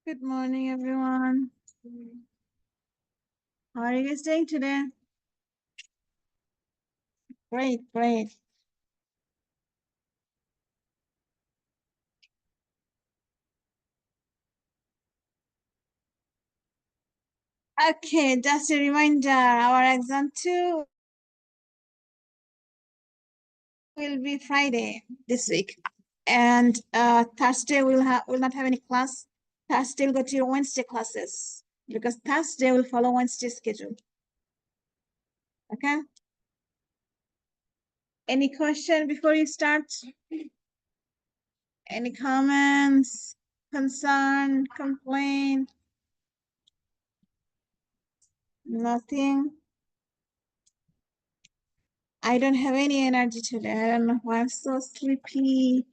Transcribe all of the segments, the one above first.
Good morning, everyone. How are you guys doing today? Great, great. Okay, just a reminder, our exam 2 will be Friday this week. And Thursday will not have any class. Thursday will go to your Wednesday classes because Thursday will follow Wednesday schedule. Okay? Any question before you start? Any comments, concern, complaint? Nothing? I don't have any energy today. I don't know why I'm so sleepy.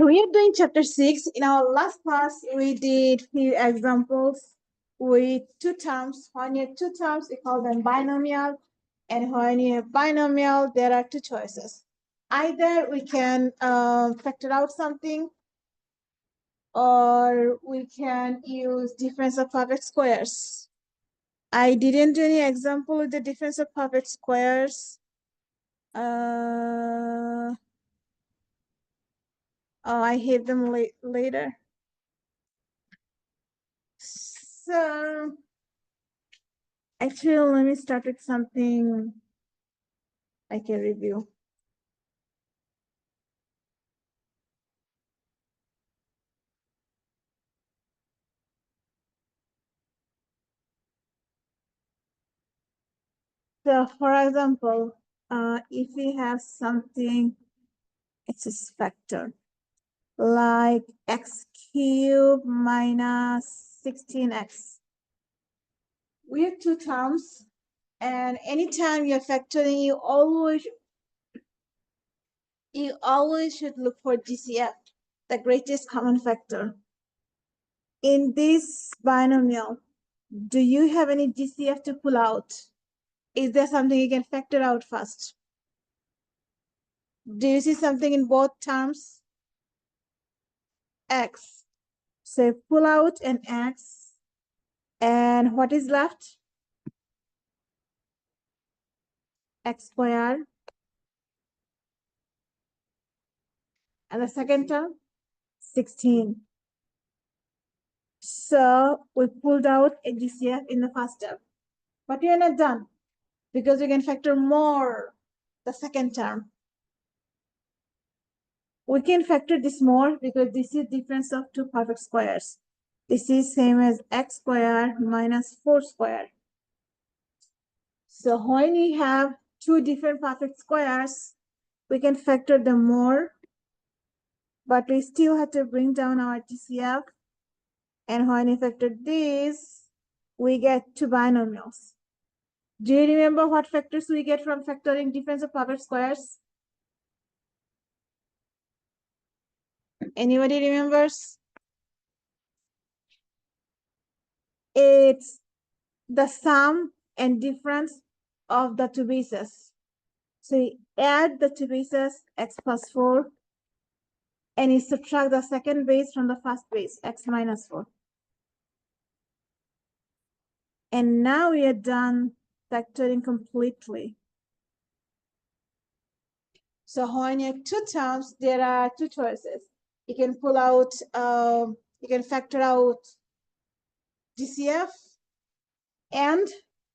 We are doing chapter 6. In our last class, we did few examples with two terms. When you have two terms, we call them binomial. And when you have binomial, there are two choices. Either we can factor out something, or we can use difference of perfect squares. I didn't do any example with the difference of perfect squares. I hit them later. So actually, let me start with something I can review. So for example, if we have something, it's a factor, like x cubed minus 16x. We have two terms, and anytime you're factoring, you always should look for GCF, the greatest common factor. In this binomial, do you have any GCF to pull out? Is there something you can factor out first? Do you see something in both terms? X. So pull out an X. And what is left? X squared. And the second term? 16. So we pulled out a GCF in the first term. But we are not done, because we can factor more the second term. We can factor this more because this is difference of two perfect squares. This is same as x squared minus 4 squared. So when we have two different perfect squares, we can factor them more, but we still have to bring down our GCF. And when we factor this, we get two binomials. Do you remember what factors we get from factoring difference of perfect squares? Anybody remembers? It's the sum and difference of the two bases. So you add the two bases, x plus 4, and you subtract the second base from the first base, x minus 4. And now we are done factoring completely. So when you have two terms, there are two choices. You can pull out, you can factor out GCF and,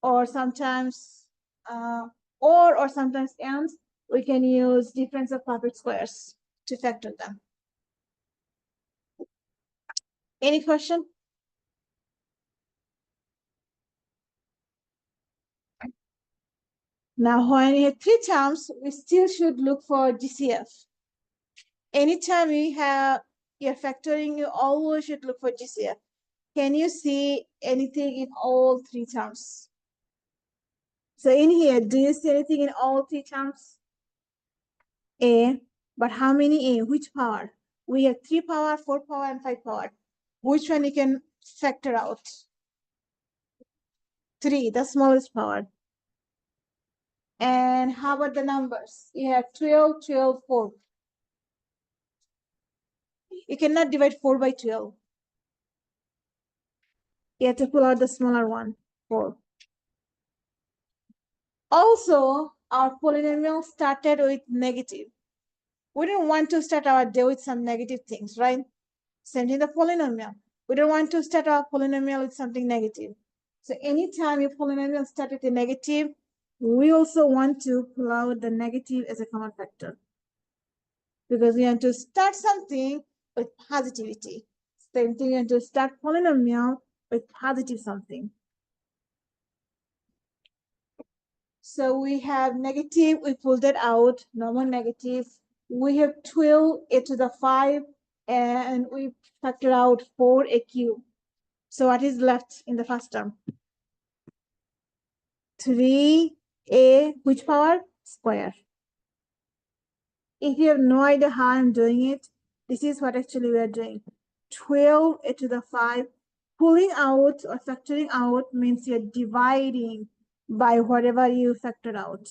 or sometimes, or sometimes and, we can use difference of perfect squares to factor them. Any question? Now, when you have three terms, we still should look for GCF. Anytime you're factoring, you always should look for GCF. Can you see anything in all three terms? So in here, do you see anything in all three terms? A, but how many A? Which power? We have 3 power, 4 power, and 5 power. Which one you can factor out? 3, the smallest power. And how about the numbers? You have 12, 12, 4. you cannot divide 4 by 12. You have to pull out the smaller one, 4. Also, our polynomial started with negative. We don't want to start our day with some negative things, right? Same thing the polynomial. We don't want to start our polynomial with something negative. So anytime your polynomial start with a negative, we also want to pull out the negative as a common factor, because we want to start something with positivity. Same thing, you want to start polynomial with positive something. So we have negative, we pulled it out, normal negative. We have 12a to the 5, and we factor out 4a cube. So what is left in the first term? 3a, which power? Square. If you have no idea how I'm doing it, this is what actually we are doing. 12a to the 5. Pulling out or factoring out means you're dividing by whatever you factored out.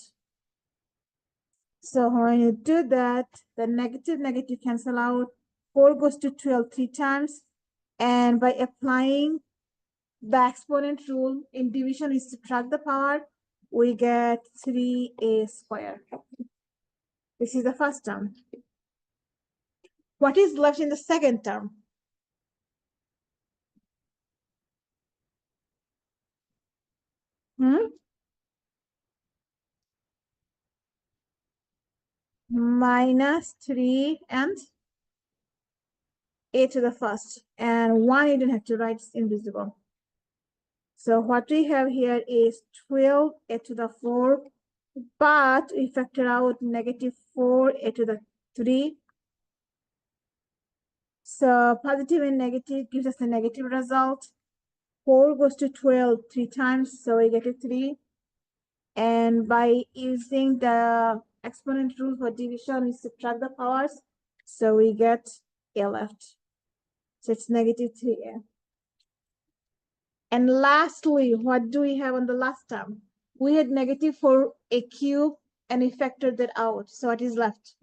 So when you do that, the negative cancel out. 4 goes to 12 3 times. And by applying the exponent rule in division, is subtract the power, we get 3a squared. This is the first term. What is left in the second term? Minus 3 and a to the first. And 1 you don't have to write, it's invisible. So what we have here is 12a to the 4, but we factor out negative 4a to the 3. So positive and negative gives us a negative result. 4 goes to 12 3 times, so we get a 3. And by using the exponent rule for division, we subtract the powers, so we get a left. So it's negative 3a. And lastly, what do we have on the last term? We had negative 4a cube, and we factored that out. So what is left?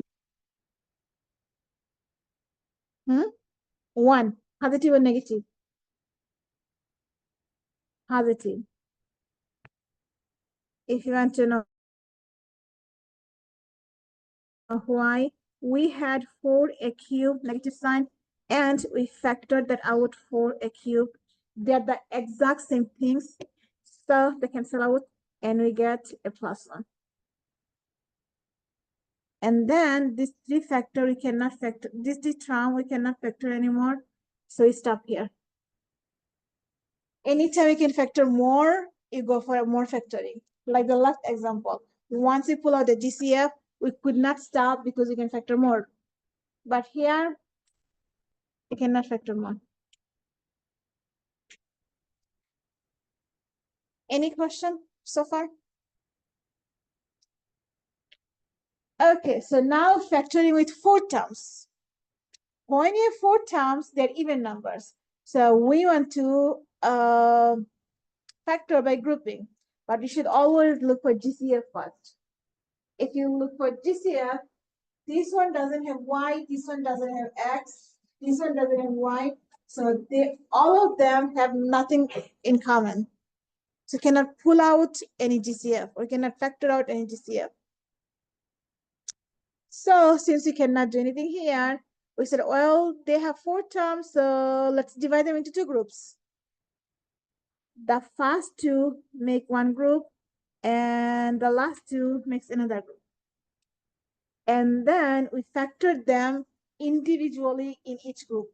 1. Positive or negative? Positive. If you want to know why, we had 4a cube, negative sign, and we factored that out 4a cube. They're the exact same things, so they cancel out, and we get a plus 1. And then this 3 factor, we cannot factor, this term we cannot factor anymore, so we stop here. Anytime we can factor more, you go for more factoring. Like the last example, once we pull out the GCF, we could not stop because we can factor more. But here, you cannot factor more. Any question so far? Okay, so now factoring with 4 terms. When you have 4 terms, they're even numbers. So we want to factor by grouping, but you should always look for GCF first. If you look for GCF, this one doesn't have y, this one doesn't have x, this one doesn't have y. So all of them have nothing in common. So you cannot pull out any GCF or cannot factor out any GCF. So since we cannot do anything here, we said, well, they have 4 terms, so let's divide them into 2 groups. The first 2 make one group, and the last 2 makes another group. And then we factored them individually in each group.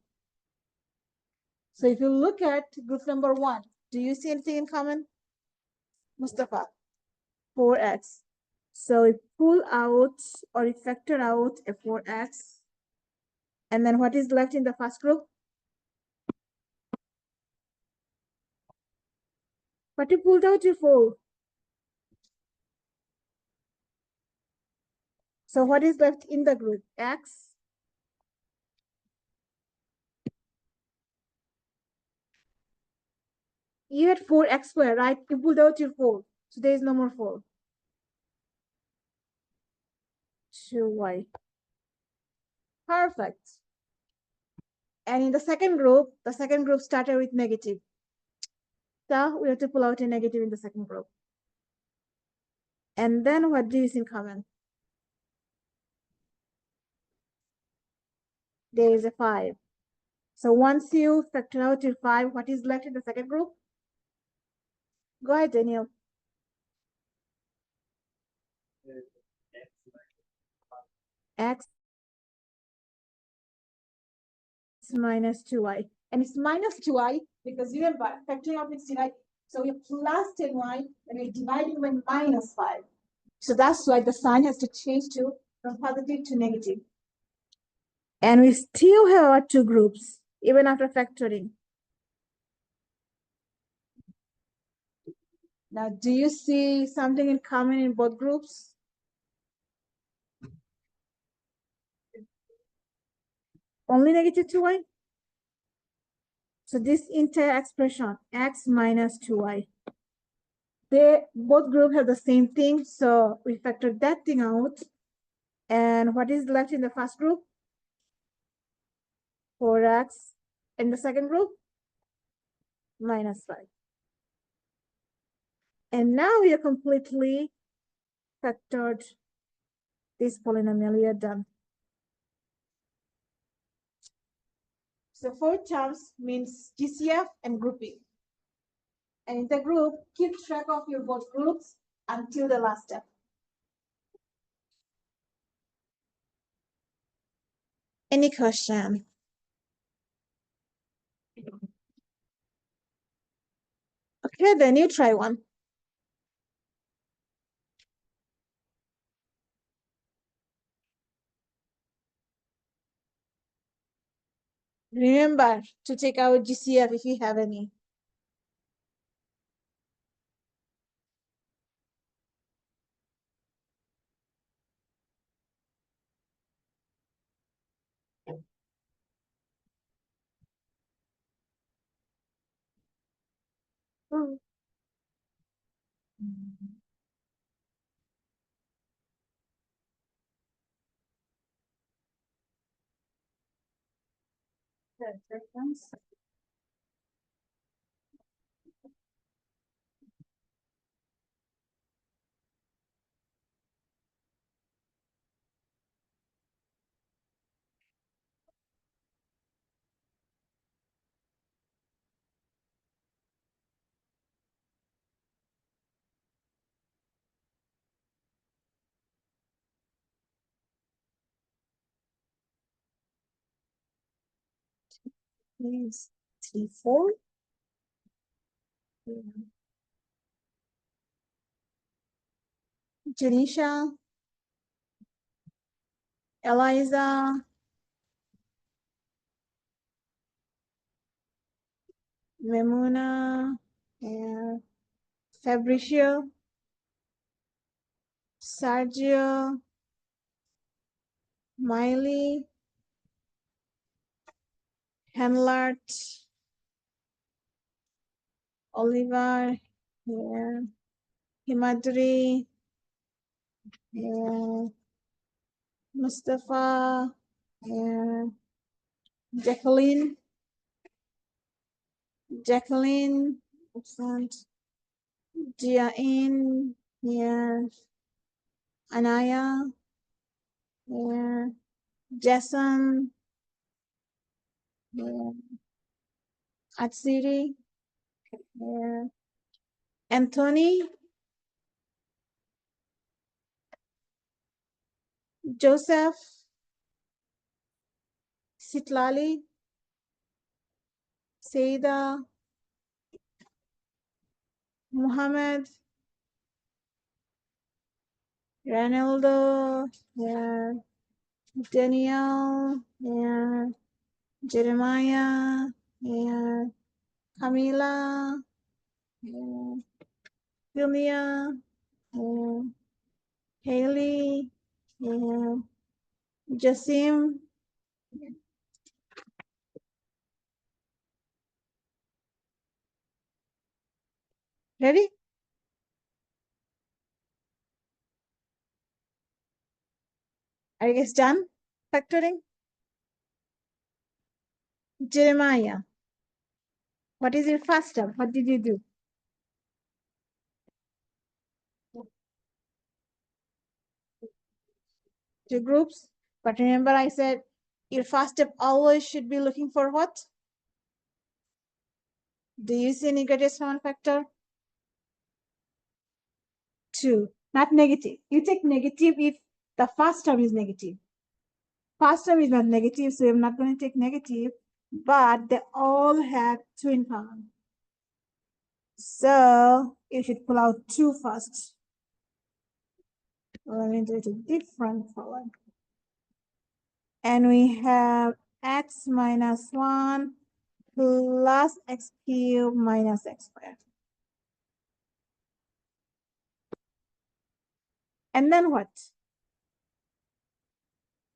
So if you look at group number 1, do you see anything in common? Mustafa, 4x. So we pull out or we factor out a 4x. And then what is left in the first group? But you pulled out your 4. So what is left in the group? X. You had 4x squared, right? You pulled out your 4. So there is no more 4. 2y. Perfect. And in the second group started with negative. So we have to pull out a negative in the second group. And then what do you see in common? There is a 5. So once you factor out your 5, what is left in the second group? Go ahead, Daniel. X minus 2y. And it's minus 2y because remember, factoring out means divide. So we're plus 10y and we're dividing by minus 5. So that's why the sign has to change from positive to negative. And we still have our two groups, even after factoring. Now, do you see something in common in both groups? Only negative 2y? So this entire expression, x minus 2y, they both groups have the same thing. So we factor that thing out. And what is left in the first group? 4x. In the second group? Minus 5. And now we are completely factored this polynomial. We are done. So 4 terms means GCF and grouping. And in the group, keep track of your both groups until the last step. Any question? Okay, then you try one. Remember to take out GCF if you have any. Hmm. Please, 3, 4. Janisha, Eliza, Memuna, and Fabricio, Sergio, Miley, Henlart, Oliver, yeah, Himadri, yeah, Mustafa, yeah, Jacqueline, excellent, Jiain, yeah, Anaya, yeah, Jason, yeah, Atsiri, yeah, Anthony, Joseph, Sitlali, Seida, Muhammad, Ranaldo, yeah, Danielle, yeah, Jeremiah, yeah, Camila, yeah, Julia, yeah, Haley, yeah, Jasim. Ready? Are you guys done factoring? Jeremiah, what is your first step? What did you do? Two groups. But remember, I said your first step always should be looking for what? Do you see any greatest common factor? 2, not negative. You take negative if the first term is negative. First term is not negative, so I'm not going to take negative, but they all have 2 in common. So you should pull out 2 first. Let me do it a different color. And we have x minus 1 plus x cubed minus x squared. And then what?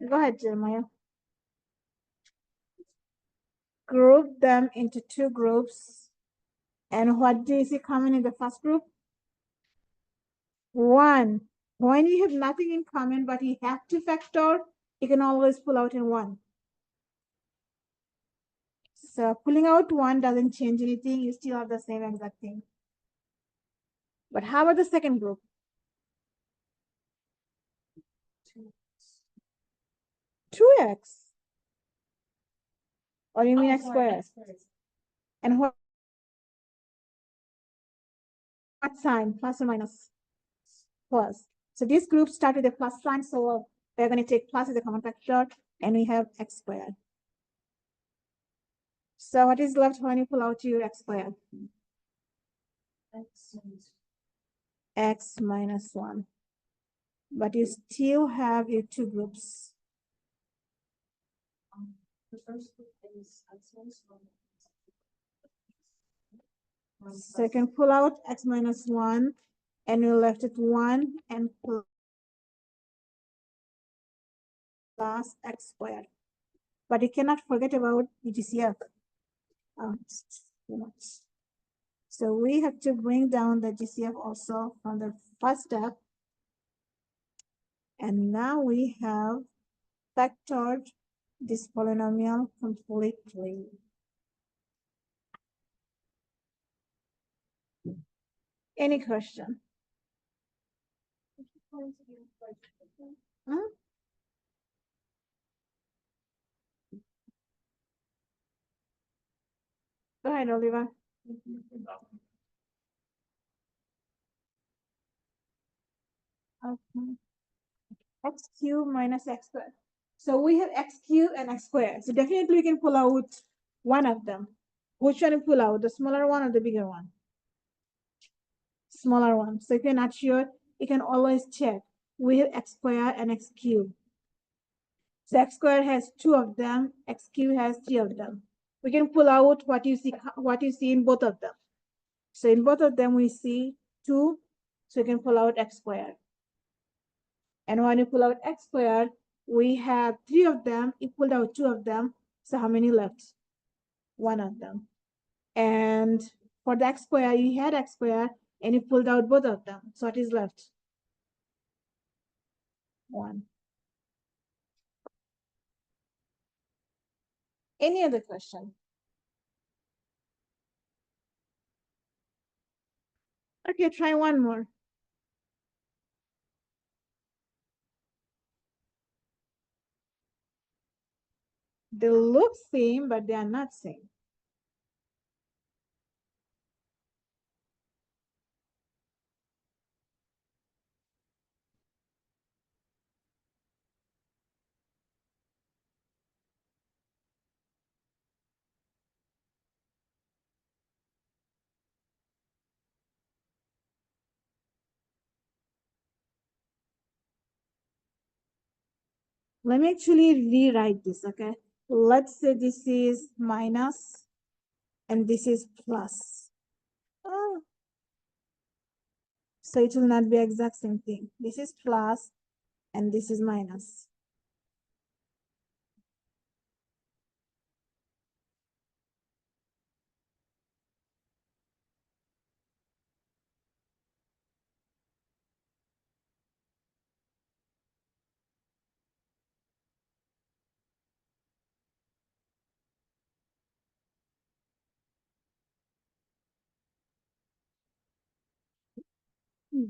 Go ahead, Jeremiah. Group them into 2 groups. And what do you see common in the first group? 1. When you have nothing in common, but you have to factor, you can always pull out in 1. So pulling out 1 doesn't change anything. You still have the same exact thing. But how about the second group? 2x. Or you mean x squared? And what sign? Plus or minus? Plus. So these groups start with a plus sign. So we're going to take plus as a common factor. And we have x squared. So what is left when you pull out your x squared? X minus 1. But you still have your 2 groups. The first group is x minus 1. So you can pull out x minus 1, and you're left with 1 and plus x squared. But you cannot forget about the GCF. Too much. So we have to bring down the GCF also from the first step. And now we have factored this polynomial completely. Any question? Huh? Go ahead, Oliver. Okay. X cubed minus x squared. So we have x cubed and x squared. So definitely we can pull out one of them. Which one you pull out, the smaller one or the bigger one? Smaller one. So if you're not sure, you can always check. We have x squared and x cubed. So x squared has 2 of them, x cubed has 3 of them. We can pull out what you see in both of them. So in both of them we see 2, so you can pull out x squared. And when you pull out x squared, we have 3 of them, you pulled out 2 of them, so how many left? 1 of them. And for the x squared, you had x squared, and you pulled out both of them, so what is left? 1. Any other question? Okay, try one more. They look same, but they are not same. Let me actually rewrite this, okay? Let's say this is minus and this is plus. Oh. So it will not be exact same thing. This is plus and this is minus. Hmm.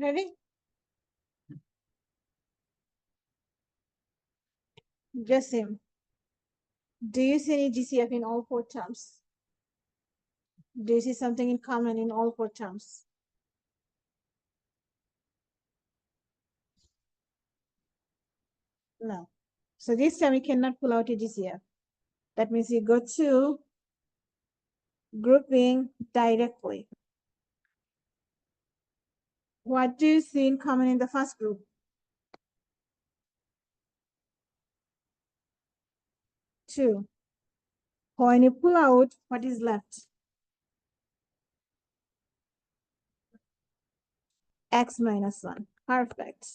Ready? Jasim, do you see any GCF in all four terms? Do you see something in common in all four terms? No. So this time we cannot pull out a GCF. That means you go to grouping directly. What do you see in common in the first group? 2. When you pull out, what is left? X minus 1. Perfect.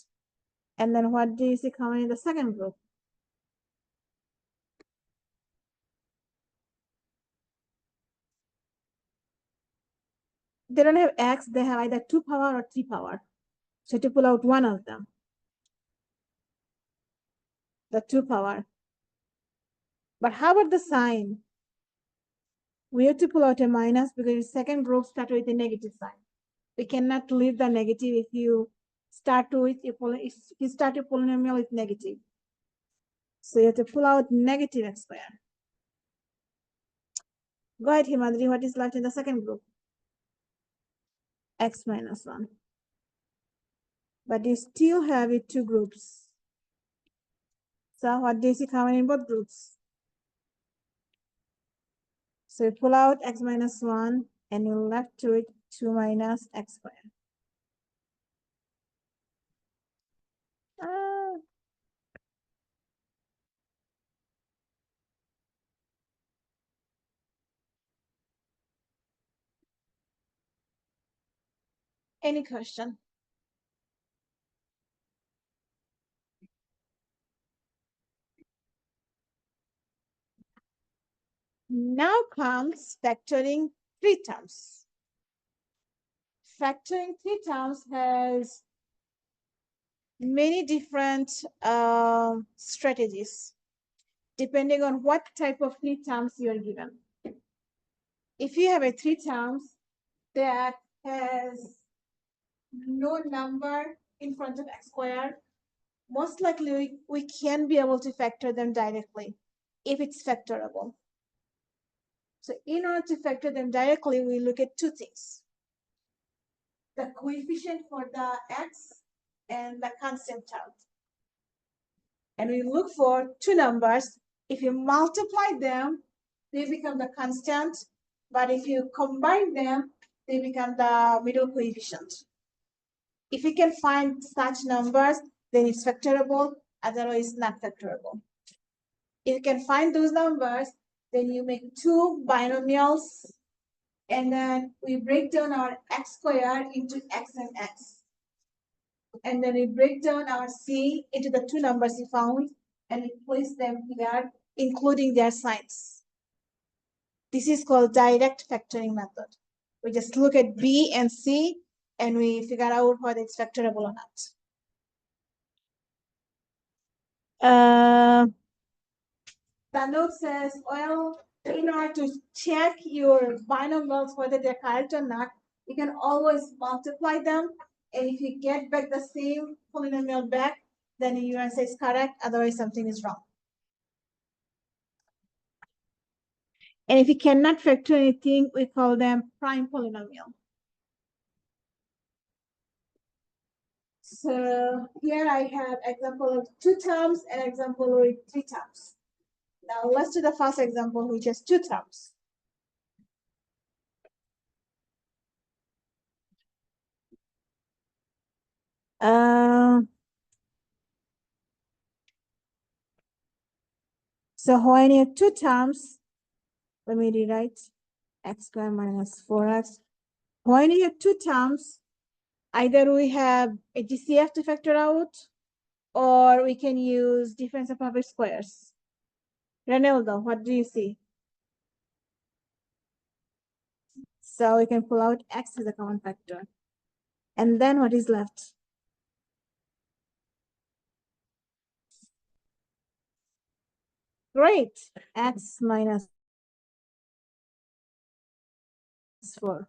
And then what do you see common in the second group? They don't have X, they have either 2 power or 3 power. So to pull out one of them, the 2 power. But how about the sign? We have to pull out a minus because the second group starts with a negative sign. We cannot leave the negative if you start with if you start a polynomial with negative. So you have to pull out negative x squared. Go ahead, Himadri, what is left in the second group? X minus 1. But you still have it 2 groups. So what do you see common in both groups? So you pull out x minus 1 and you left to it 2 minus x squared. Any question? Now comes factoring 3 terms. Factoring 3 terms has many different strategies depending on what type of 3 terms you are given. If you have a 3 terms that has no number in front of x squared, most likely we can be able to factor them directly if it's factorable. So in order to factor them directly, we look at 2 things: the coefficient for the x and the constant term. And we look for 2 numbers. If you multiply them, they become the constant. But if you combine them, they become the middle coefficient. If you can find such numbers, then it's factorable, otherwise not factorable. If you can find those numbers, then you make 2 binomials, and then we break down our x squared into x and x. And then we break down our c into the 2 numbers we found, and we place them here, including their signs. This is called direct factoring method. We just look at b and c, and we figure out whether it's factorable or not. The note says, well, in order to check your binomials whether they're correct or not, you can always multiply them. And if you get back the same polynomial back, then your answer is correct, otherwise something is wrong. And if you cannot factor anything, we call them prime polynomial. So here I have example of 2 terms and example with 3 terms. Now let's do the first example, which is 2 terms. So when you have two terms, let me rewrite x squared minus 4x. When you have two terms, either we have a GCF to factor out, or we can use difference of perfect squares. Renaldo, what do you see? So we can pull out x as a common factor. And then what is left? Great, x minus 4.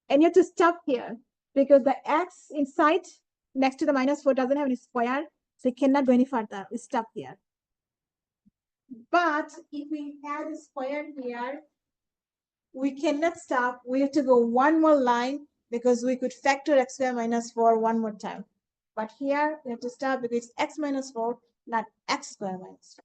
And you have to stop here because the x inside next to the minus 4 doesn't have any square, so it cannot go any further. We stop here. But if we add a square here, we cannot stop. We have to go one more line because we could factor x squared minus 4 one more time. But here we have to stop because it's x minus 4, not x squared minus 4.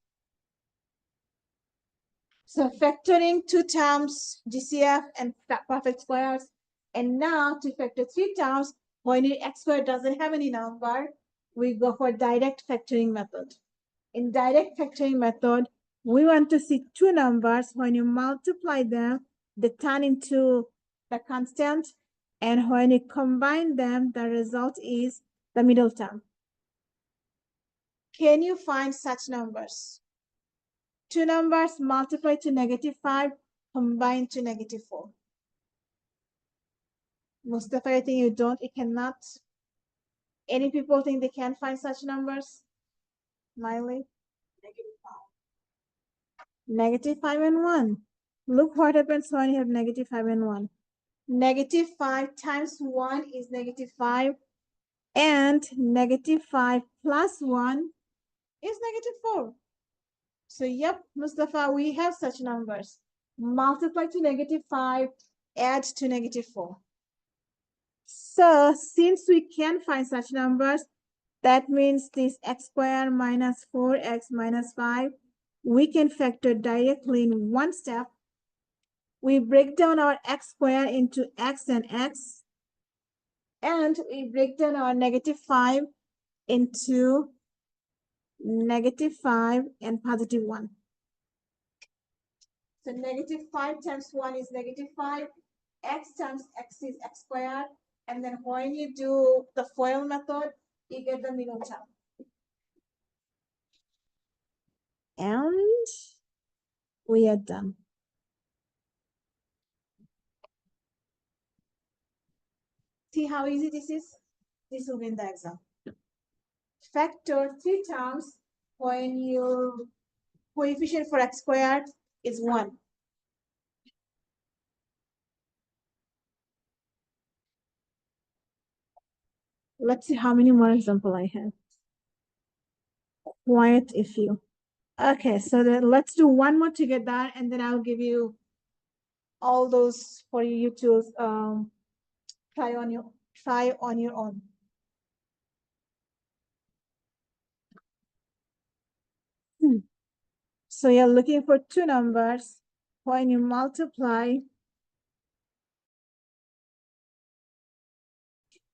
So factoring two terms, GCF and perfect squares. And now to factor three terms, when x squared doesn't have any number, we go for direct factoring method. In direct factoring method, we want to see two numbers. When you multiply them, they turn into the constant. And when you combine them, the result is the middle term. Can you find such numbers? Two numbers multiplied to -5 combined to -4. Mustafa, I think you don't, you cannot. Any people think they can find such numbers? Miley? -5 and 1. Look what happens when you have -5 and 1. -5 times 1 is -5, and -5 plus 1 is -4. So yep, Mustafa, we have such numbers. Multiply to -5, add to -4. So since we can find such numbers, that means this x squared minus 4x minus 5, we can factor directly in one step. We break down our x squared into x and x, and we break down our -5 into -5 and +1. So -5 times 1 is -5, x times x is x squared, and then when you do the FOIL method, you get the middle term. And we are done. See how easy this is? This will be in the exam. Factor 3 times when your coefficient for x squared is 1. Let's see how many more example I have. Quite a few. Okay, so then let's do one more to get that, and then I'll give you all those for you to try on your own. So you're looking for two numbers. When you multiply,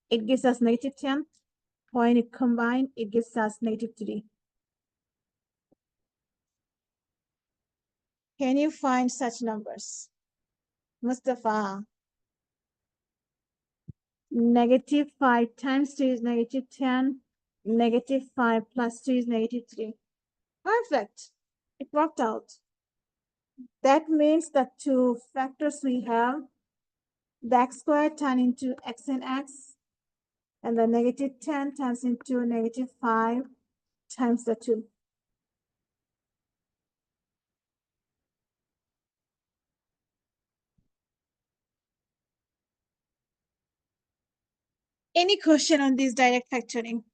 it gives us -10. When you combine, it gives us -3. Can you find such numbers? Mustafa. -5 times 2 is -10. -5 plus 2 is -3. Perfect. It worked out. That means that two factors we have, the x squared turn into x and x, and the -10 turns into -5 times the 2. Any question on this direct factoring?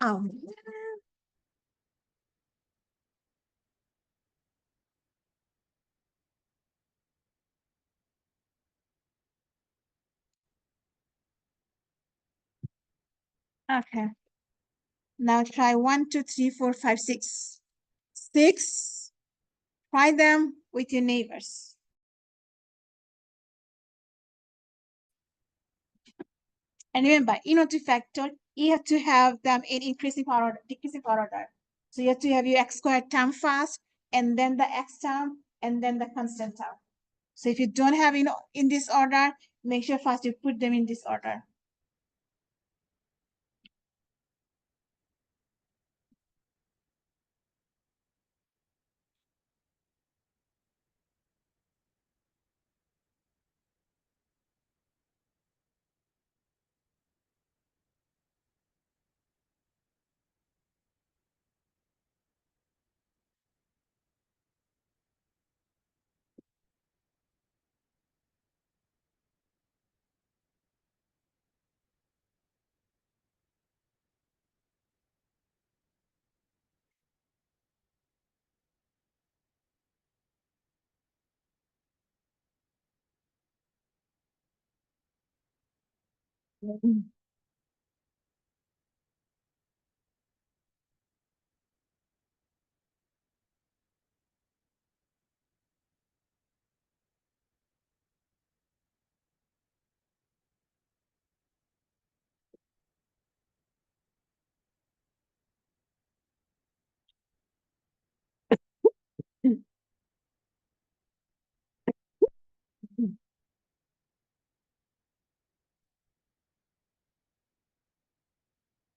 Oh. Okay. Now try 1, 2, 3, 4, 5, 6. 6. Try them with your neighbors. And remember, in order to factor, you have to have them in increasing power order, decreasing power order. So you have to have your x squared term first, and then the x term, and then the constant term. So if you don't have in this order, make sure first you put them in this order.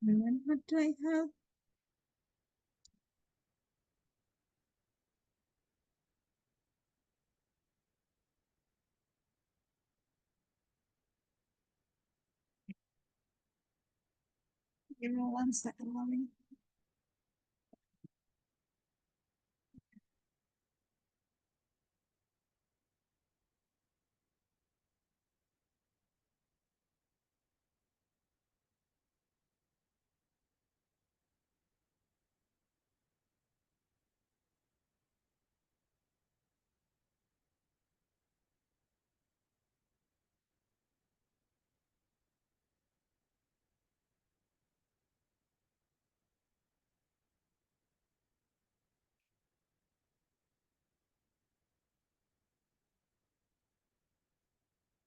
And then what do I have? Give me 1 second, mommy.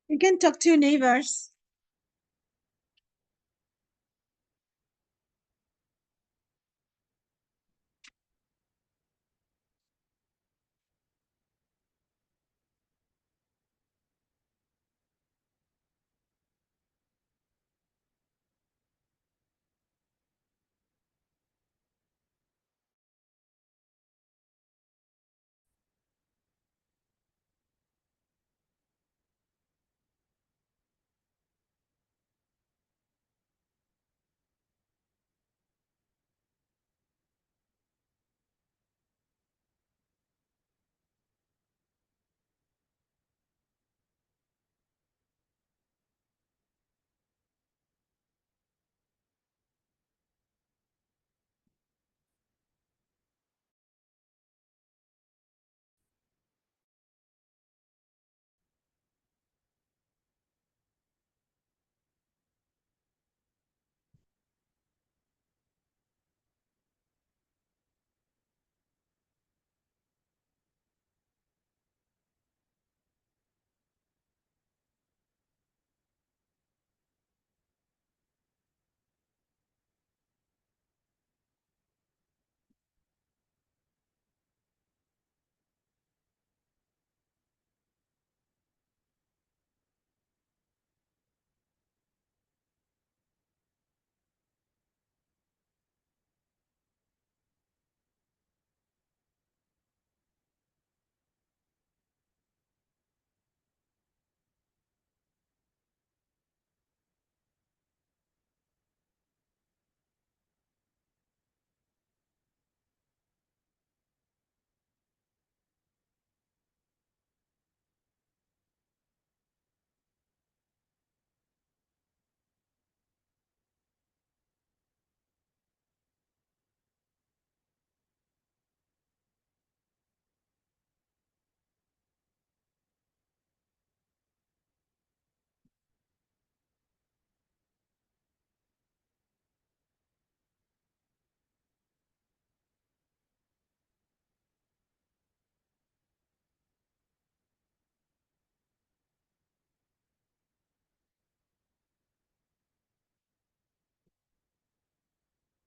You can talk to your neighbors.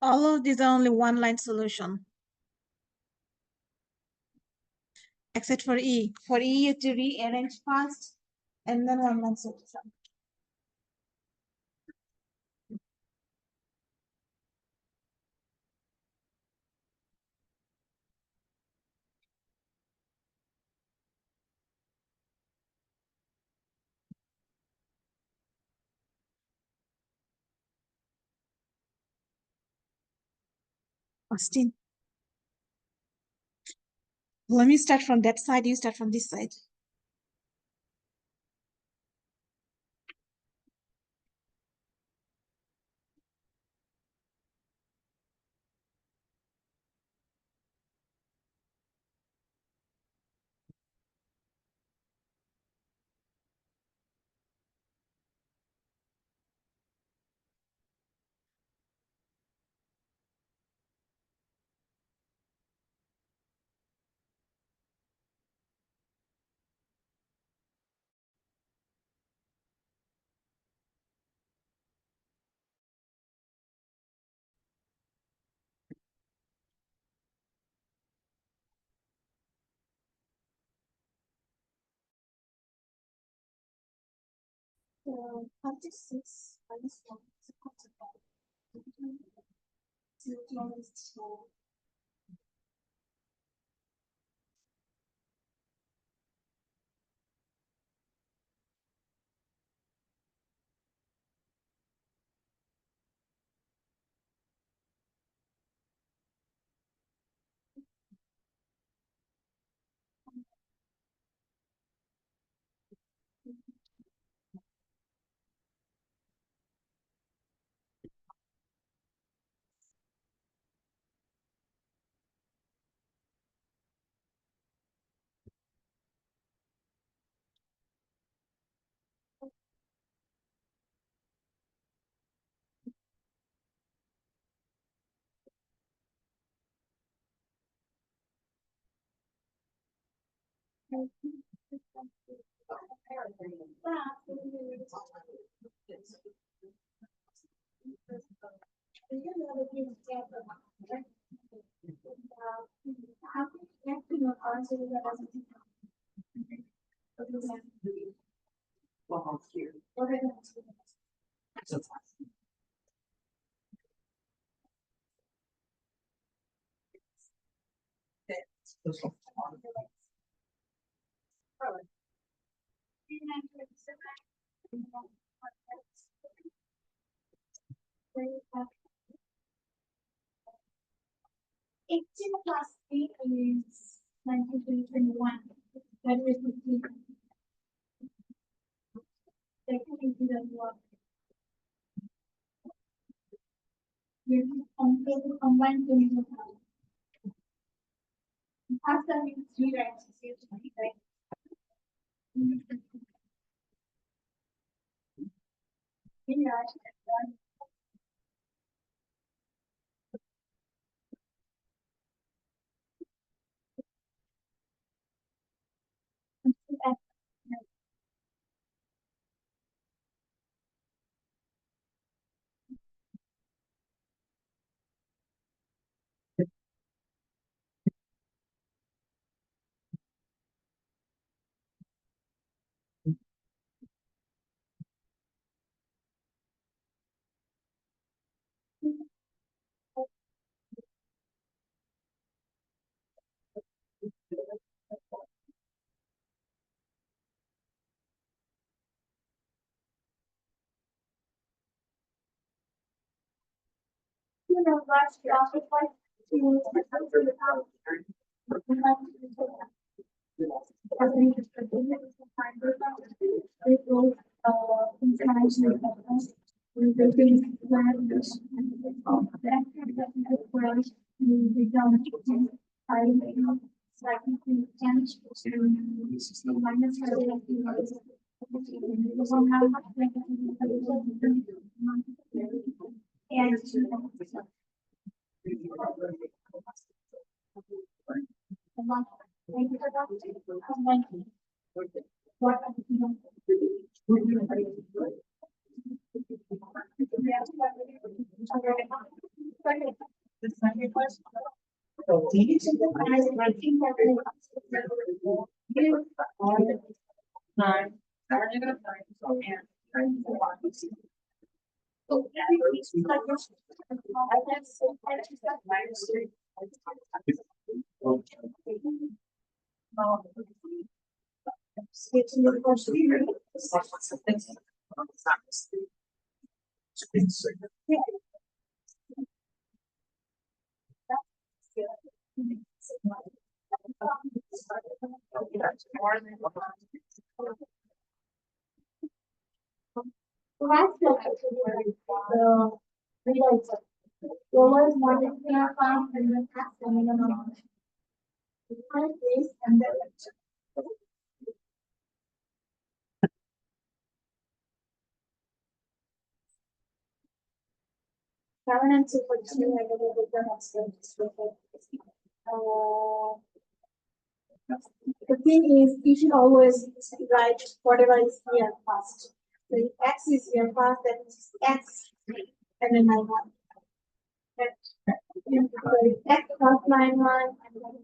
All of these are only one line solution. Except for E. For E, you have to rearrange first and then one line solution. Austin. Let me start from that side, you start from this side. So, 56 minus 1 is equal to 0. Eighteen plus 3 is 1921. That is 15. Second is the work. You combine two. After we 3 ranks, right? You know, last year, I was like, The thing is, you should always write whatever is here first. So if x is here first, that is x, and then my one. X plus 9, 1, and then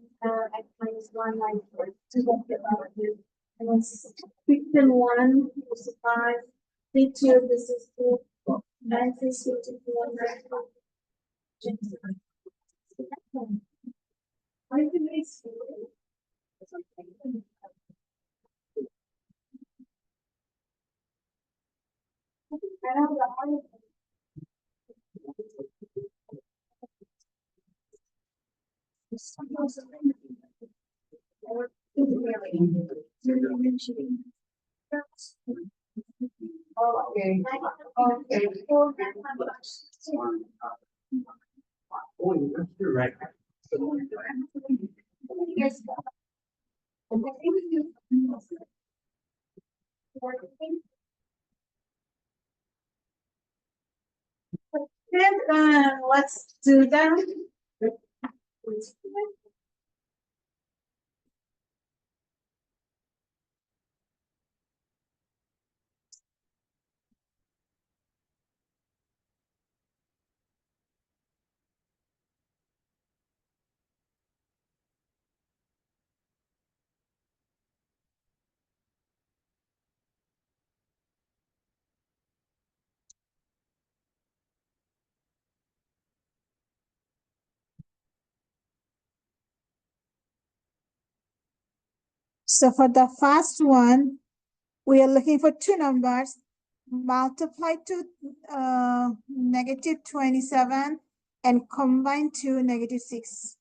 x minus 1, 9, 4. And then 6 and 1, this is 5. 3, 2, this is 2. 9, 6, 2, 1, 9, 4. Let's do that. So for the first one, we are looking for two numbers multiplied to negative 27 and combined to negative 6.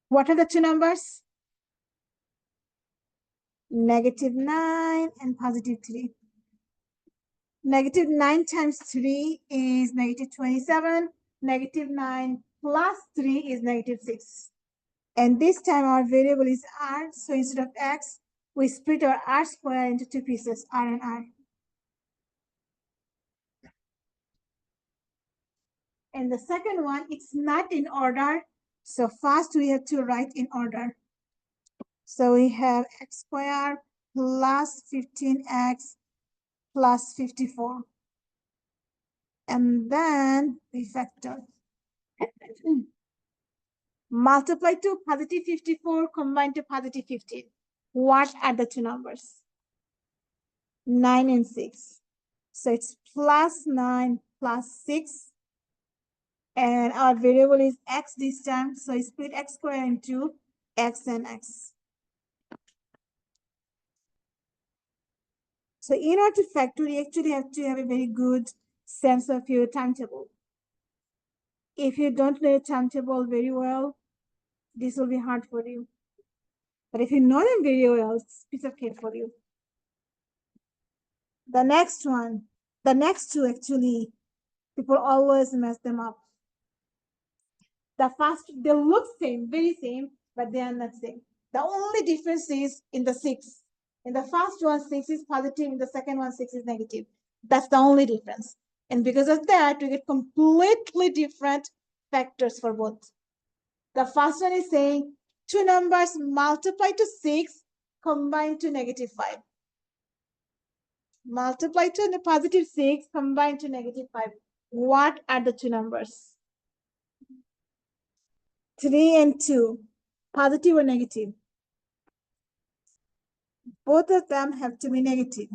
What are the two numbers? Negative 9 and positive 3. Negative 9 times 3 is negative 27. Negative 9 plus 3 is negative 6. And this time our variable is r. So instead of x, we split our r square into two pieces, r and r. And the second one, it's not in order. So first we have to write in order. So we have x squared plus 15x plus 54. And then we factor. Multiply to positive 54, combine to positive 15. What are the two numbers? 9 and 6. So it's plus 9 plus 6. And our variable is x this time. So I split x squared into x and x. So in order to factor, you actually have to have a very good sense of your timetable. If you don't know your timetable very well, this will be hard for you. But if you know them very well, it's a piece of cake for you. The next one, the next two actually, people always mess them up. The first, they look same, very same, but they are not same. The only difference is in the 6. In the first one, 6 is positive. In the second one, 6 is negative. That's the only difference. And because of that, we get completely different factors for both. The first one is saying two numbers multiplied to 6 combined to negative 5. multiply 2 and the positive 6 combine to negative 5. What are the two numbers? 3 and 2, positive or negative? Both of them have to be negative.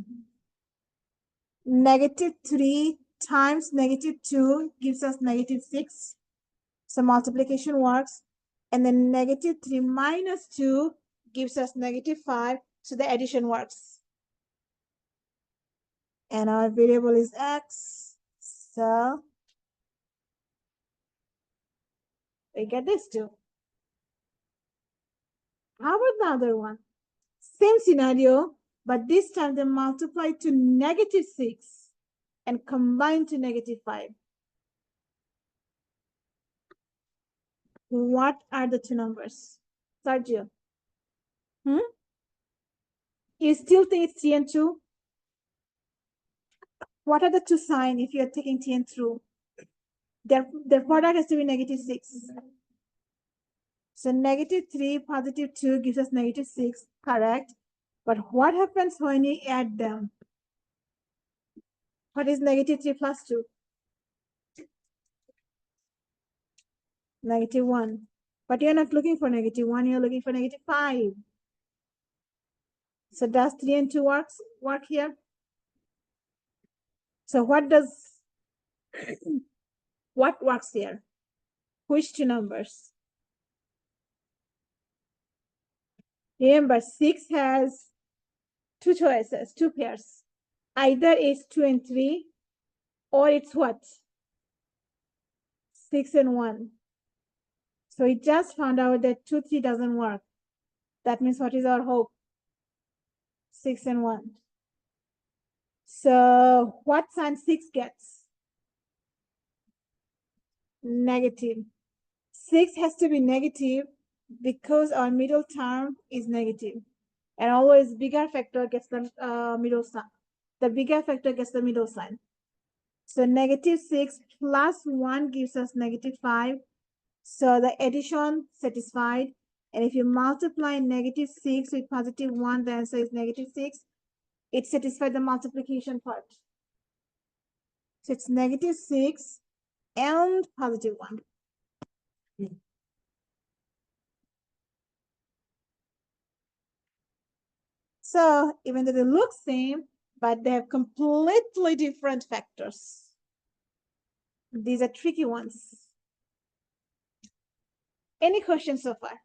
Negative 3 times negative 2 gives us negative 6. So multiplication works. And then negative 3 minus 2 gives us negative 5. So the addition works. And our variable is x. So we get this too. How about the other one? Same scenario, but this time they multiply to negative 6 and combine to negative 5. What are the two numbers? Sergio? You still think it's 3 and 2? What are the two signs if you're taking 3 and 2? Their product has to be negative 6. So negative 3, positive 2 gives us negative 6, correct? But what happens when you add them? What is negative 3 plus 2? Negative 1. But you're not looking for negative 1, you're looking for negative 5. So does 3 and 2 work here? So what works here? Which two numbers? Remember, 6 has two choices, two pairs. Either it's 2 and 3, or it's what? 6 and 1. So we just found out that 2, 3 doesn't work. That means what is our hope? 6 and 1. So what sign 6 gets? Negative. 6 has to be negative because our middle term is negative. And always bigger factor gets the middle sign. The bigger factor gets the middle sign. So negative 6 plus 1 gives us negative 5. So the addition satisfied. And if you multiply negative 6 with positive 1, the answer is negative 6. It satisfied the multiplication part. So it's negative 6 and positive 1. So even though they look same, but they have completely different factors. These are tricky ones. Any questions so far?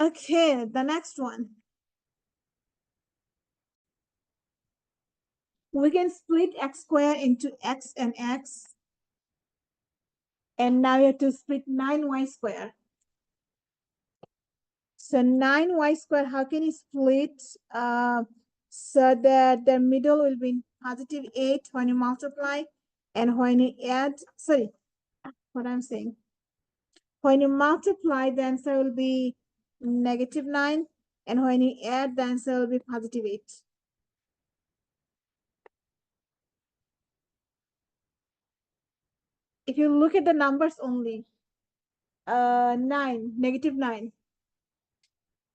Okay, the next one. We can split x squared into x and x. And now you have to split 9y squared. So 9y squared, how can you split so that the middle will be positive 8 when you multiply, and when you add, sorry, what I'm saying. When you multiply, the answer will be negative 9, and when you add, the answer will be positive 8. If you look at the numbers only, 9, negative 9.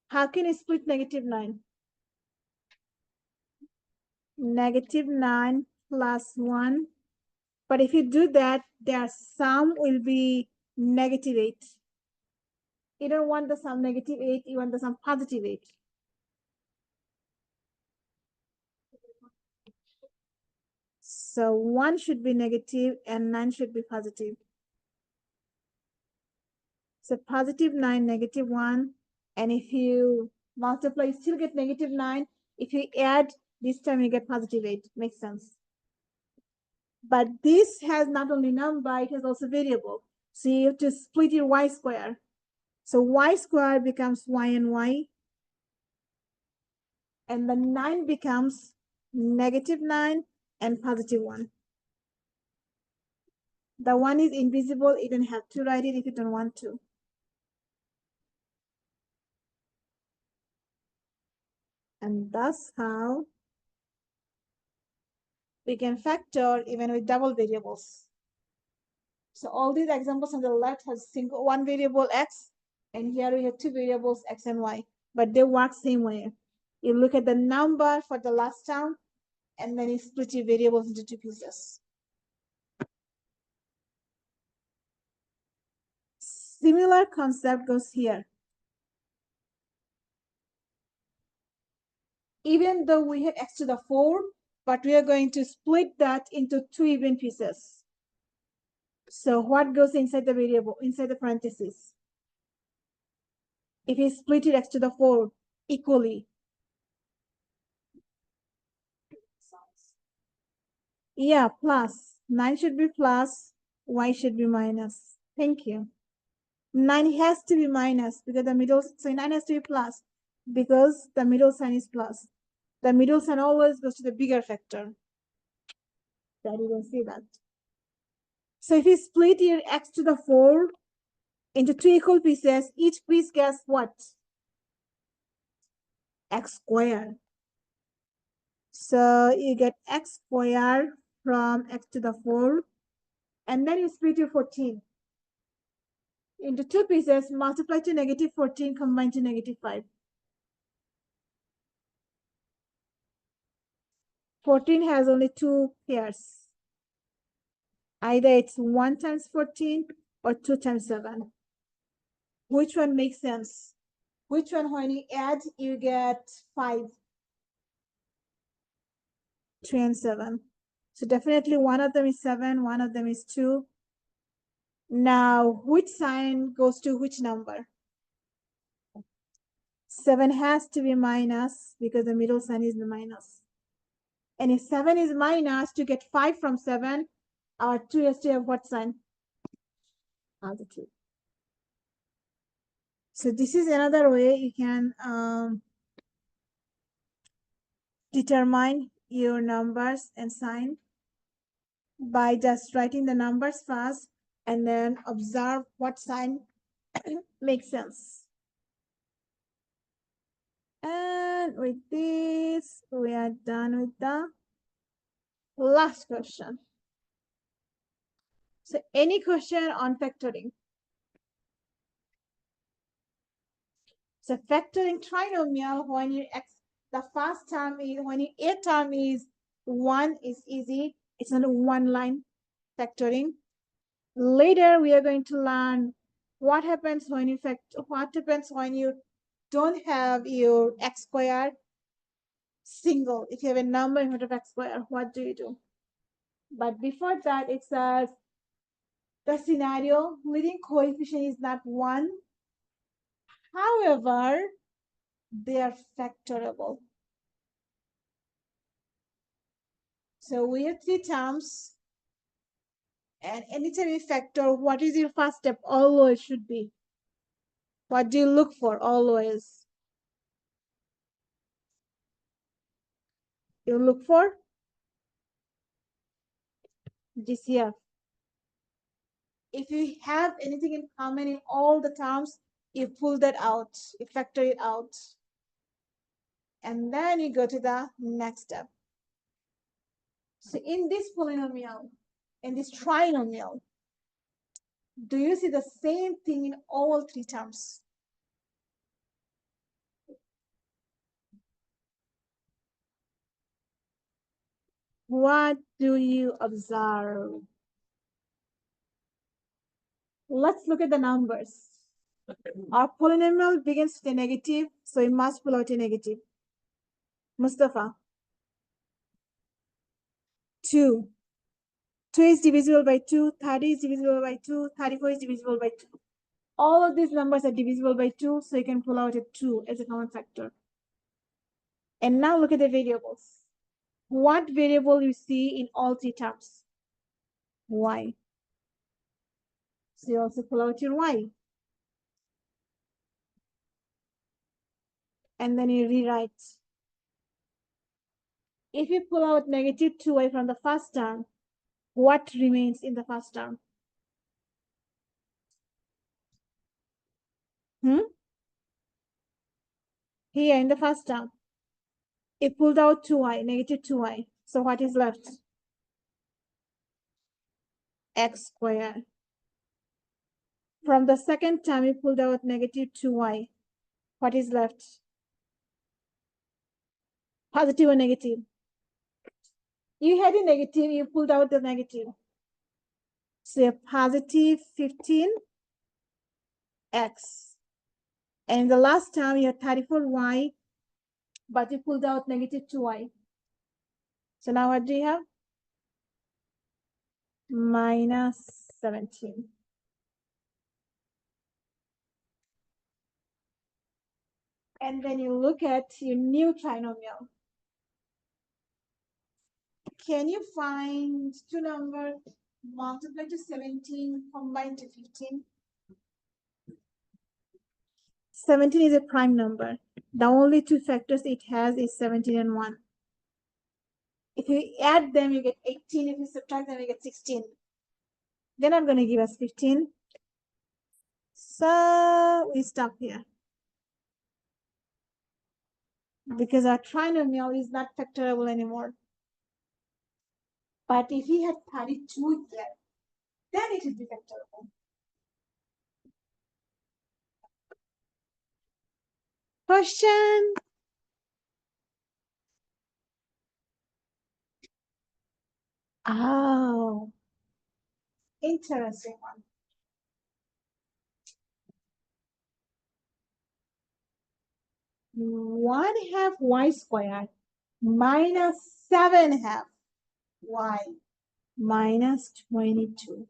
How can you split negative 9? Negative 9 plus 1. But if you do that, their sum will be negative 8. You don't want the sum negative 8, you want the sum positive 8. So 1 should be negative and 9 should be positive. So positive 9, negative 1. And if you multiply, you still get negative 9. If you add, this time you get positive 8. Makes sense. But this has not only number, it has also variable. So you have to split your y square. So y square becomes y and y. And the 9 becomes negative 9 and positive 1. The 1 is invisible. You don't have to write it if you don't want to. And that's how we can factor even with double variables. So all these examples on the left has one variable x, and here we have two variables x and y. but they work same way. You look at the number for the last term, and then you split your variables into two pieces. Similar concept goes here. Even though we have x to the 4, but we are going to split that into two even pieces. So what goes inside the variable, inside the parentheses? If you split it x to the 4 equally. Yeah, plus. 9 should be plus, y should be minus. Thank you. 9 has to be minus because the middle, so 9 has to be plus because the middle sign is plus. The middle sign always goes to the bigger factor. That you can see that. So if you split your x to the 4 into two equal pieces, each piece gets what? X squared. So you get x squared from x to the 4, and then you split your 14 into two pieces, multiply to negative 14, combine to negative 5. 14 has only two pairs. Either it's 1 times 14 or 2 times 7. Which one makes sense? Which one, when you add, you get 5, 3, and 7. So definitely one of them is 7, one of them is 2. Now, which sign goes to which number? 7 has to be minus because the middle sign is the minus. And if 7 is minus, to get 5 from 7, our 2 has to have what sign? Positive. So this is another way you can determine your numbers and sign by just writing the numbers first and then observe what sign makes sense. And with this, we are done with the last question. So any question on factoring? So factoring trinomial, when you the first term is, when your a term is 1 is easy. It's not a one line factoring. Later, we are going to learn what happens when you don't have your x squared single. If you have a number in front of x squared, what do you do? But before that, it says the scenario leading coefficient is not 1. However, they are factorable. So we have 3 terms. And anytime you factor, what is your first step? Always should be. What do you look for? Always. You look for GCF. If you have anything in common in all the terms, you pull that out, you factor it out. And then you go to the next step. So in this polynomial, in this trinomial, do you see the same thing in all 3 terms? What do you observe? Let's look at the numbers. Our polynomial begins with a negative, so we must pull out a negative. Mustafa. 2. 2 is divisible by 2, 30 is divisible by 2, 34 is divisible by 2. All of these numbers are divisible by 2, so you can pull out a 2 as a common factor. And now look at the variables. What variable you see in all 3 terms? Y. So you also pull out your Y. And then you rewrite. If you pull out negative 2y from the first term, what remains in the first term? Here in the first term, it pulled out 2y, negative 2y. So what is left? X squared. From the second term, you pulled out negative 2y. What is left? Positive or negative? You had a negative, you pulled out the negative. So a positive 15x. And the last time you had 34y, but you pulled out negative 2y. So now what do you have? Minus 17. And then you look at your new trinomial. Can you find two numbers multiplied to 17 combined to 15? 17 is a prime number. The only two factors it has is 17 and 1. If you add them, you get 18. If you subtract them, you get 16. They're not going to give us 15. So we stop here. Because our trinomial is not factorable anymore. But if we had 32 there, then it would be factorable. Question? Oh, interesting one. 1/2 y squared minus 7/2 y minus 22.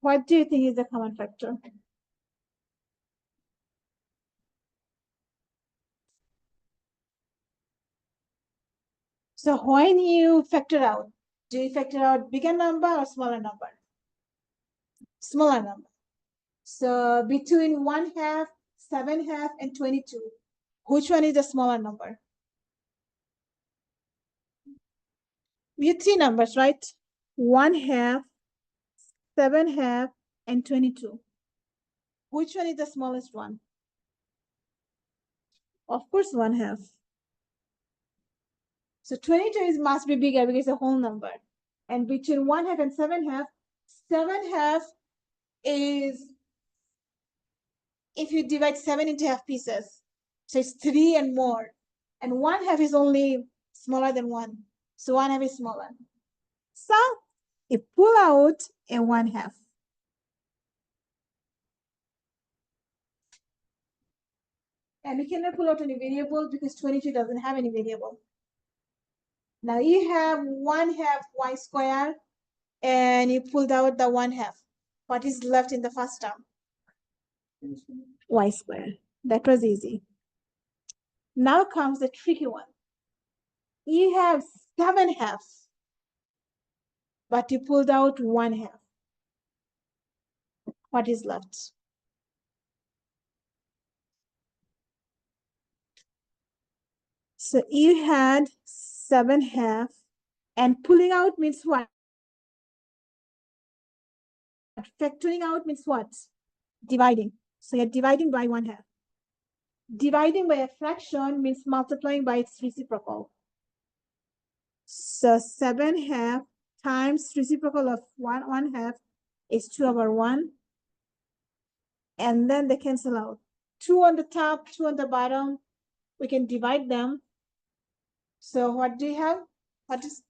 What do you think is the common factor? So when you factor out, do you factor out bigger number or smaller number? Smaller number. So between 1/2, 7/2, and 22, which one is the smaller number? We have three numbers, right? 1/2, 7/2, and 22. Which one is the smallest one? Of course, 1/2. So 22 must be bigger because it's a whole number. And between 1/2 and 7/2, 7/2 is, if you divide 7 into half pieces, so it's 3 and more. And 1/2 is only smaller than 1. So 1/2 is smaller. So you pull out a 1/2. And we cannot pull out any variable because 22 doesn't have any variable. Now you have 1/2 y squared and you pulled out the 1/2. What is left in the first term? Y squared. That was easy. Now comes the tricky one. You have 7/2, but you pulled out 1/2. What is left? So you had 7/2, and pulling out means what? Factoring out means what? Dividing. So you're dividing by 1/2. Dividing by a fraction means multiplying by its reciprocal. So 7/2 times reciprocal of 1/2 is 2/1. And then they cancel out. 2 on the top, 2 on the bottom. We can divide them. So what do you have? What is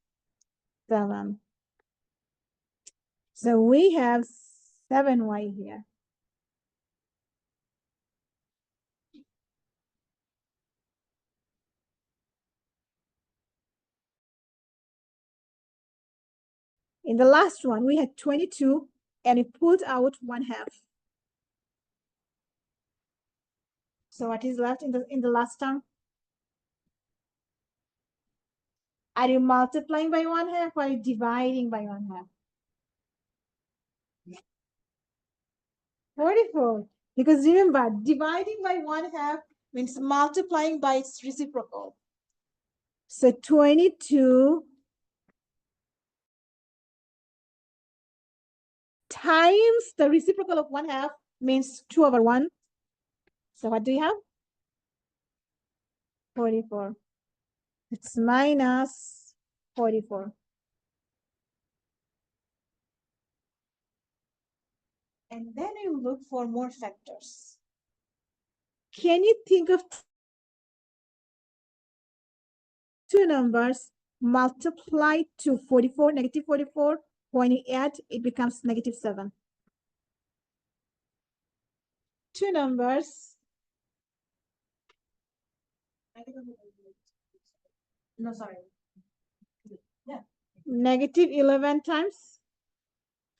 7? So we have 7y here. In the last one, we had 22, and it pulled out 1/2. So what is left in the last term? Are you multiplying by 1/2 or are you dividing by 1/2? 44. Because remember, dividing by 1/2 means multiplying by its reciprocal. So 22 times the reciprocal of 1/2 means 2/1. So what do you have? 44. It's minus 44. and then you look for more factors. Can you think of two numbers multiplied to 44, negative 44? When you add, it becomes negative 7. Two numbers. No, sorry. Yeah. Negative 11 times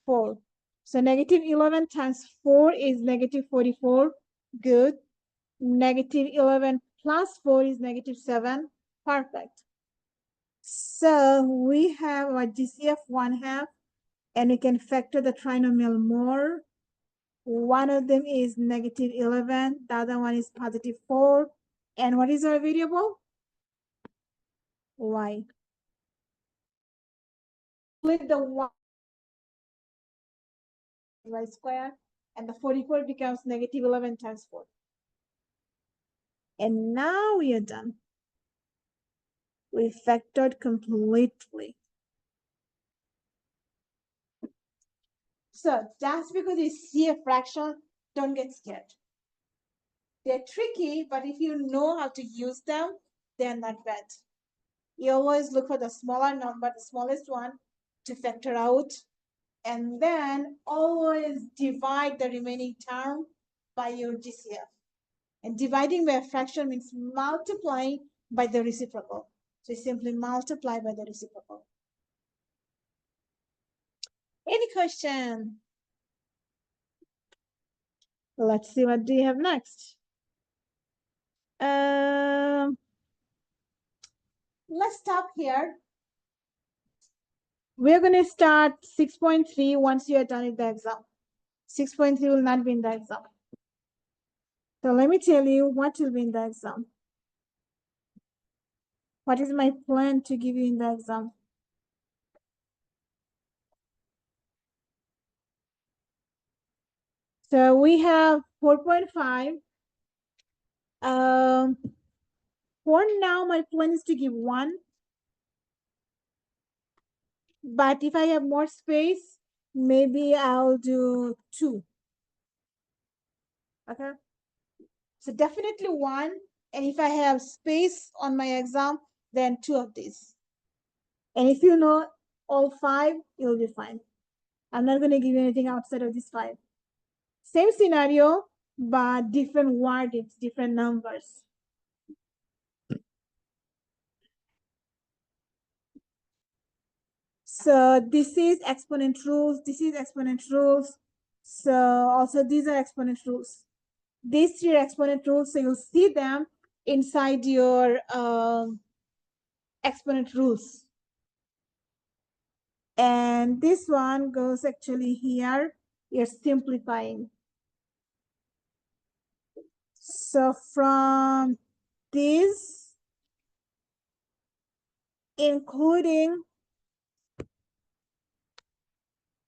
4. So negative 11 times 4 is negative 44. Good. Negative 11 plus 4 is negative 7. Perfect. So we have our GCF 1/2, and we can factor the trinomial more. One of them is negative 11. The other one is positive 4. And what is our variable? Y. Split the y square, and the 44 becomes negative 11 times 4. And now we are done. We factored completely. So just because you see a fraction, don't get scared. They're tricky, but if you know how to use them, they're not bad. You always look for the smaller number, the smallest one, to factor out, and then always divide the remaining term by your GCF. And dividing by a fraction means multiplying by the reciprocal. So you simply multiply by the reciprocal. Any question? Let's see what do you have next. Let's stop here. We're going to start 6.3 once you are done with the exam. 6.3 will not be in the exam. So let me tell you what will be in the exam. What is my plan to give you in the exam? So we have 4.5. For now, my plan is to give 1. But if I have more space, maybe I'll do 2. Okay? So definitely 1. And if I have space on my exam, then 2 of these. And if you know all 5, you'll be fine. I'm not going to give you anything outside of these 5. Same scenario, but different wordings, different numbers. So this is exponent rules. This is exponent rules. So also these are exponent rules. These 3 are exponent rules. So you'll see them inside your exponent rules. And this one goes actually here. You're simplifying. So from this, including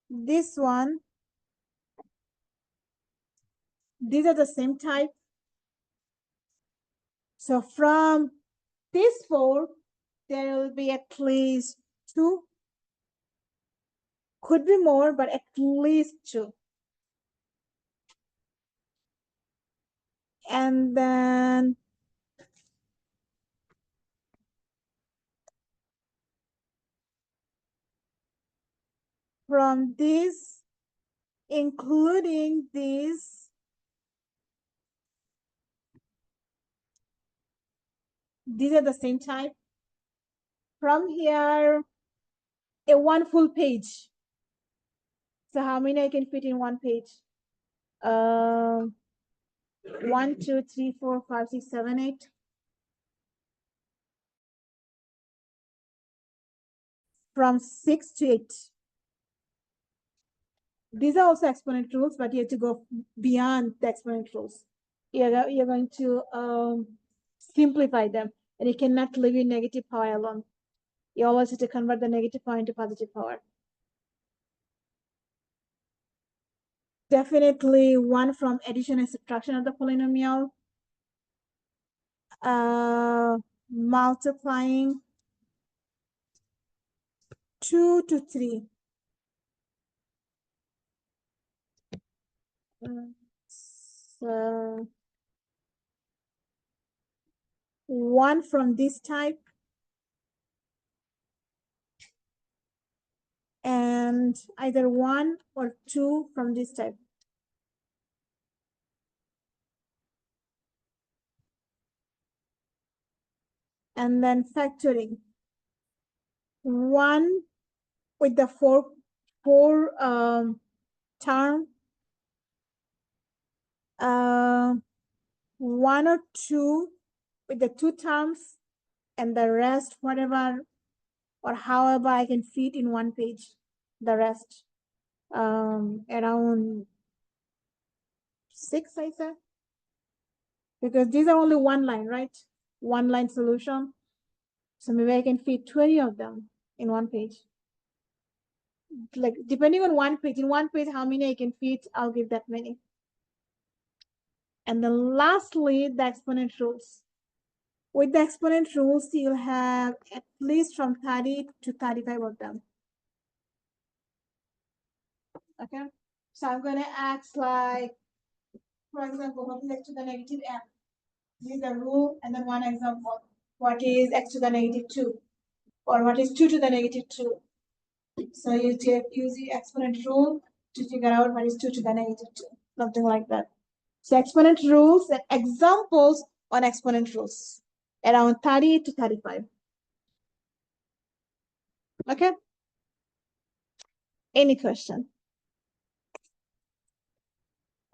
this one, these are the same type. So from this 4, there will be at least 2. Could be more, but at least 2. And then from this, including these, these are the same type. From here, a 1 full page. So how many I can fit in 1 page? 1, 2, 3, 4, 5, 6, 7, 8. From 6 to 8. These are also exponent rules, but you have to go beyond the exponent rules. You're going to simplify them, and you cannot live in negative power alone. You always have to convert the negative power into positive power. Definitely 1 from addition and subtraction of the polynomial. Multiplying 2 to 3. So one from this type and either one or two from this type. And then factoring. One with the four term, one or two with the two terms, and the rest, whatever or however I can fit in one page, the rest, around 6, I said, because these are only one line, right? One line solution. So maybe I can fit 20 of them in one page. Like depending on one page, in one page, how many I can fit, I'll give that many. And then lastly, the exponent rules. With the exponent rules, you'll have at least from 30 to 35 of them. Okay, so I'm going to ask like, for example, what is x to the negative m? This is the rule, and then one example. What is x to the negative 2? Or what is 2 to the negative 2? So you use the exponent rule to figure out what is 2 to the negative 2, something like that. So exponent rules and examples on exponent rules, around 30 to 35. Okay? Any question?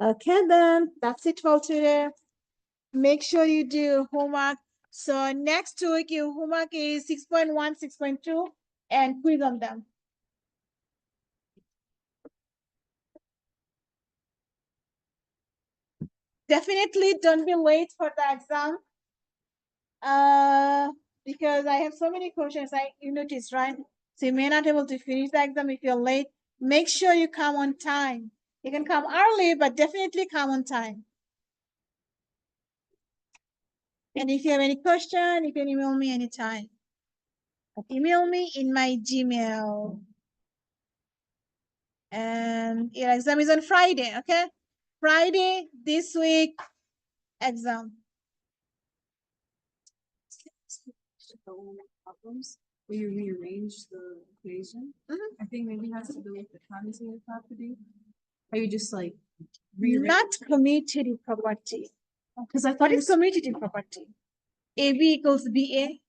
Okay, then that's it for today. Make sure you do homework. So next week, your homework is 6.1, 6.2, and quiz on them. Definitely don't be late for the exam. Because I have so many questions, you notice, right? So you may not be able to finish the exam if you're late. Make sure you come on time. You can come early, but definitely come on time. And if you have any question, you can email me anytime. Email me in my Gmail. And your exam is on Friday, okay? Friday this week, exam. Problems where you rearrange the equation. I think maybe it has to do with the commutative property. Or you just like rearrange. Not commutative property. Because I thought What is commutative property? AB equals BA.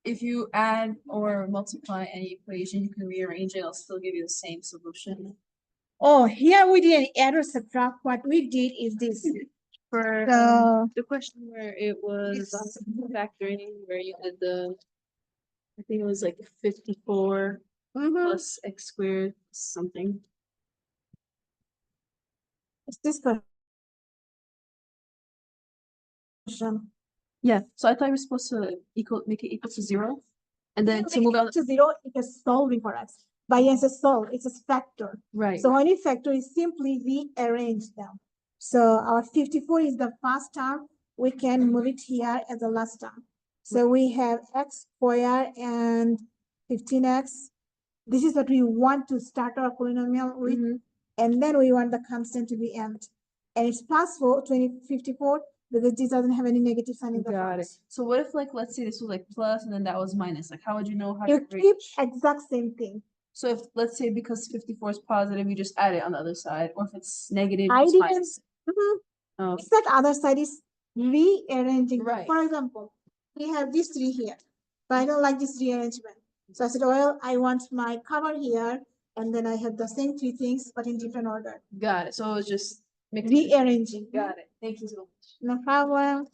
if you add or multiply any equation, you can rearrange it. It'll still give you the same solution. Oh, here we did an error subtract. What we did is this. For the question where it was factoring, where you did the, I think it was like 54 plus x squared something. It's this question. Yeah, so I thought you were supposed to make it equal to 0, and then to move on to 0, it is solving for us. By answer solve, it's a factor. Right. So when you factor, is simply rearrange them. So our 54 is the first term. We can move it here as the last term. So we have x squared and 15x. This is what we want to start our polynomial with. And then we want the constant to be empty. And it's possible 54 because this doesn't have any negative sign in the Got front. it. So what if, like, let's say this was like plus and then that was minus? Like, how would you know how You to keep reach? exact same thing. So if, let's say, because 54 is positive, you just add it on the other side, or if it's negative, I it's didn't. minus. Oh, It's that other side is rearranging. Right. For example, we have these three here, but I don't like this rearrangement. So I said, well, I want my cover here, and then I have the same three things, but in different order. got it. So it was just Rearranging. Got it. Thank you so much. No problem.